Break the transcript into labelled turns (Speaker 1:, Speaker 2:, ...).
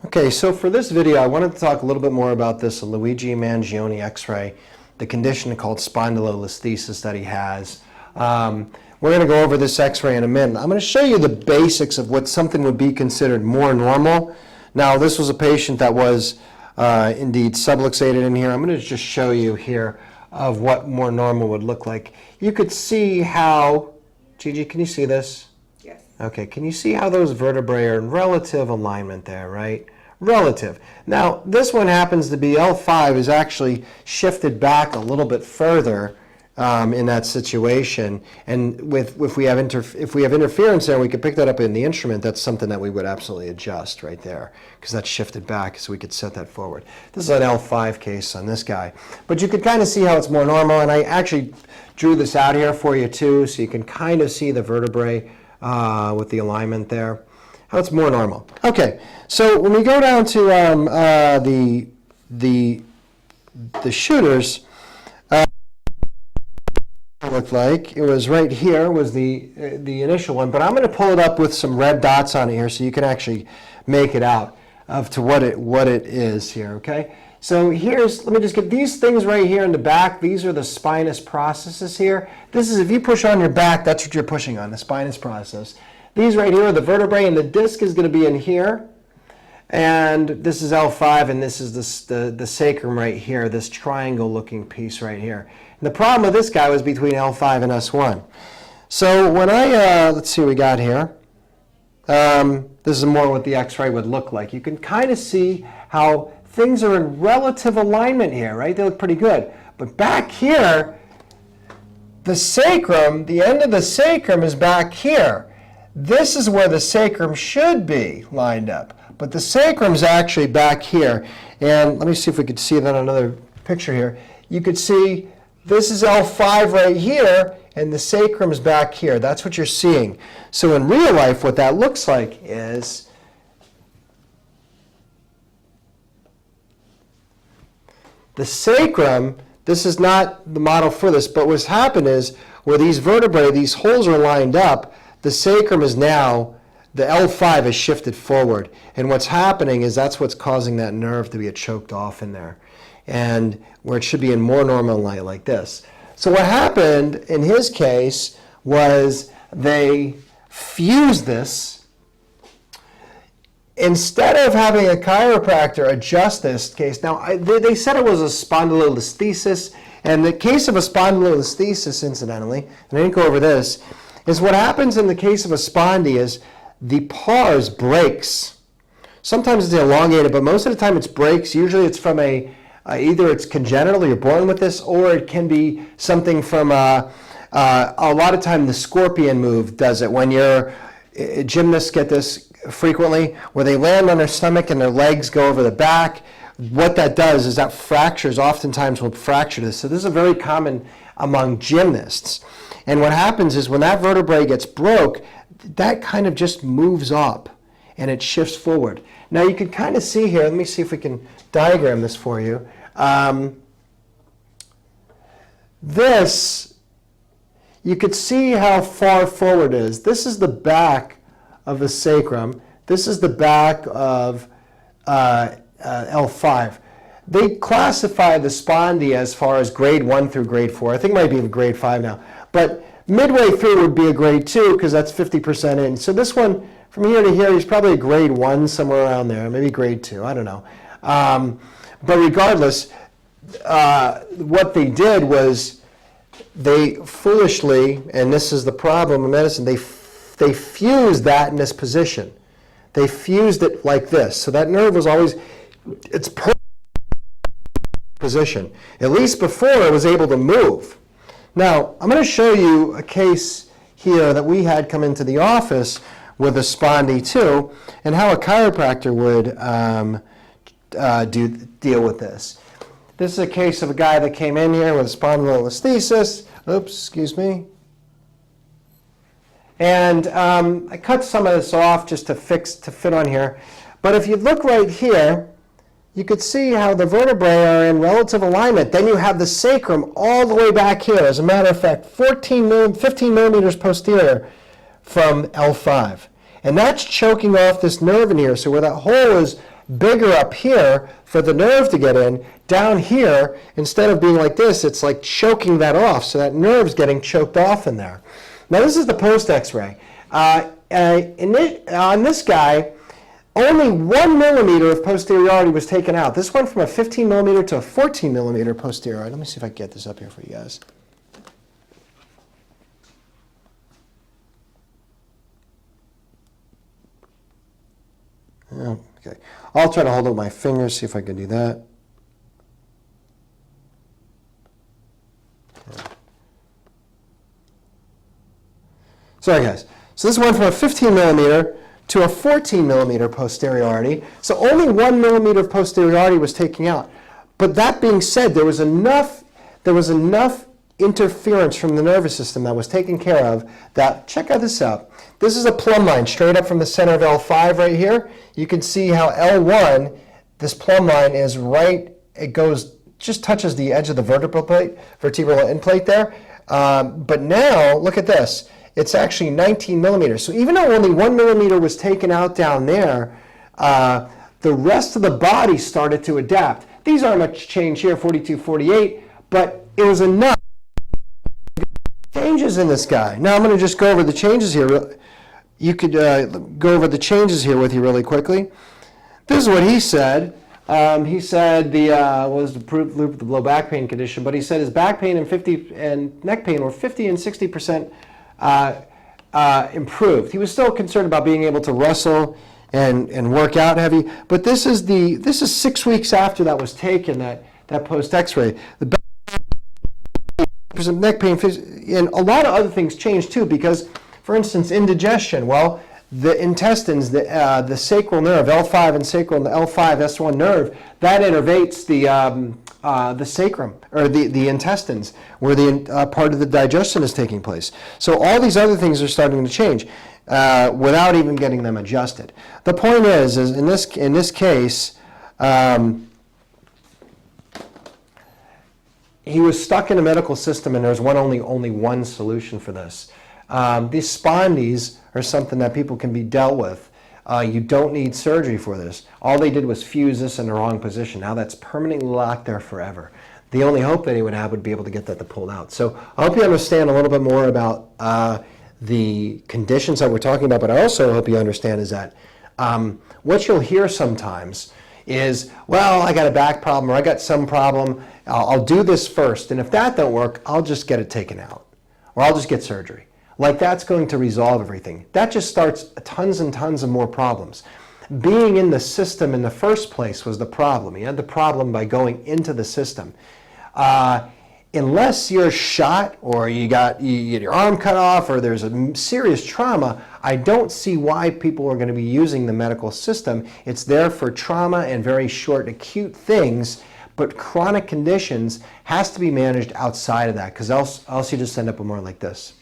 Speaker 1: Okay, so for this video, I wanted to talk a little bit more about this Luigi Mangione x-ray, the condition called spondylolisthesis that he has. We're going to go over this x-ray in a minute. I'm going to show you the basics of what something would be considered more normal. Now, this was a patient that was indeed subluxated in here. I'm going to just show you here of what more normal would look like. You could see how, Gigi, can you see this?
Speaker 2: Yes.
Speaker 1: Okay, can you see how those vertebrae are in relative alignment there, right? Relative. Now, this one happens to be L5 is actually shifted back a little bit further in that situation. And if we have interference there, we could pick that up in the instrument. That's something that we would absolutely adjust right there because that's shifted back, so we could set that forward. This is an L5 case on this guy. But you could kind of see how it's more normal, and I actually drew this out here for you too, so you can kind of see the vertebrae with the alignment there. How it's more normal. Okay, so when we go down to the shooters, looked like it was right here was the initial one, but I'm going to pull it up with some red dots on it here so you can actually make it out of to what it is here. Okay, so let me just get these things right here in the back. These are the spinous processes here. This is, if you push on your back, that's what you're pushing on, the spinous process. These right here are the vertebrae, and the disc is going to be in here. And this is L5, and this is the sacrum right here, this triangle-looking piece right here. And the problem with this guy was between L5 and S1. So when let's see what we got here. This is more what the x-ray would look like. You can kind of see how things are in relative alignment here, right? They look pretty good. But back here, the sacrum, the end of the sacrum is back here. This is where the sacrum should be lined up, but the sacrum's actually back here. And let me see if we could see that on another picture here. You could see this is L5 right here, and the sacrum's back here. That's what you're seeing. So in real life, what that looks like is the sacrum. This is not the model for this, but what's happened is where these vertebrae, these holes are lined up, the sacrum is now, the L5 is shifted forward. And what's happening is that's what's causing that nerve to be choked off in there. And where it should be in more normal light like this. So what happened in his case was they fused this. Instead of having a chiropractor adjust this case, now they said it was a spondylolisthesis. And the case of a spondylolisthesis, incidentally, and I didn't go over this, is what happens in the case of a spondy is the pars breaks. Sometimes it's elongated, but most of the time it's breaks. Usually it's from either it's congenital, you're born with this, or it can be something from a lot of time the scorpion move does it. When gymnasts get this frequently, where they land on their stomach and their legs go over the back. What that does is that fractures, oftentimes will fracture this. So this is very common among gymnasts. And what happens is when that vertebrae gets broke, that kind of just moves up and it shifts forward. Now you can kind of see here, let me see if we can diagram this for you. This, you could see how far forward it is. This is the back of the sacrum. This is the back of L5. They classify the spondy as far as grade 1 through grade 4. I think it might be in grade 5 now. But midway through would be a grade 2 because that's 50% in. So this one, from here to here, is probably a grade 1, somewhere around there, maybe grade 2, I don't know. But regardless, what they did was they foolishly, and this is the problem in medicine, they fused that in this position. They fused it like this. So that nerve was always, it's perfect position. At least before it was able to move. Now, I'm going to show you a case here that we had come into the office with a spondy too, and how a chiropractor would deal with this. This is a case of a guy that came in here with spondylolisthesis. Oops, excuse me. And I cut some of this off just to fit on here. But if you look right here, you could see how the vertebrae are in relative alignment. Then you have the sacrum all the way back here. As a matter of fact, 15 millimeters posterior from L5. And that's choking off this nerve in here. So where that hole is bigger up here for the nerve to get in. Down here, instead of being like this, it's like choking that off, so that nerve's getting choked off in there. Now this is the post x-ray. On this guy, only 1 millimeter of posteriority was taken out. This went from a 15 millimeter to a 14 millimeter posteriority. Let me see if I can get this up here for you guys. Okay, I'll try to hold it with my fingers, see if I can do that. Sorry guys, so this went from a 15 millimeter to a 14 millimeter posteriority. So only 1 millimeter of posteriority was taken out. But that being said, there was enough interference from the nervous system that was taken care of that, check out this out. This is a plumb line straight up from the center of L5 right here. You can see how L1, this plumb line is right, it goes, just touches the edge of the vertebral end plate there. But now, look at this. It's actually 19 millimeters. So even though only 1 millimeter was taken out down there, the rest of the body started to adapt. These aren't much change here, 42, 48, but it was enough. Changes in this guy. Now I'm going to just go over the changes here. You could go over the changes here with you really quickly. This is what he said. He said the was the low back pain condition, but he said his back pain and neck pain were 50 and 60% improved. He was still concerned about being able to wrestle and work out heavy, but this is 6 weeks after that was taken, that post X-ray. The neck pain, and a lot of other things changed too, because, for instance, indigestion. Well, the intestines, the sacral nerve, L5 and sacral, the L5 S1 nerve, that innervates the sacrum, or the intestines, where the part of the digestion is taking place. So all these other things are starting to change without even getting them adjusted. The point is in this case, he was stuck in a medical system, and there's only one solution for this. These spondies are something that people can be dealt with. You don't need surgery for this. All they did was fuse this in the wrong position. Now that's permanently locked there forever. The only hope that he would have would be able to get that pulled out. So I hope you understand a little bit more about the conditions that we're talking about, but I also hope you understand is that what you'll hear sometimes is, well, I got a back problem, or I got some problem, I'll do this first, and if that don't work, I'll just get it taken out, or I'll just get surgery. Like that's going to resolve everything. That just starts tons and tons of more problems. Being in the system in the first place was the problem. You had the problem by going into the system. Unless you're shot, or you get your arm cut off, or there's a serious trauma, I don't see why people are going to be using the medical system. It's there for trauma and very short acute things, but chronic conditions has to be managed outside of that, because else you just end up with more like this.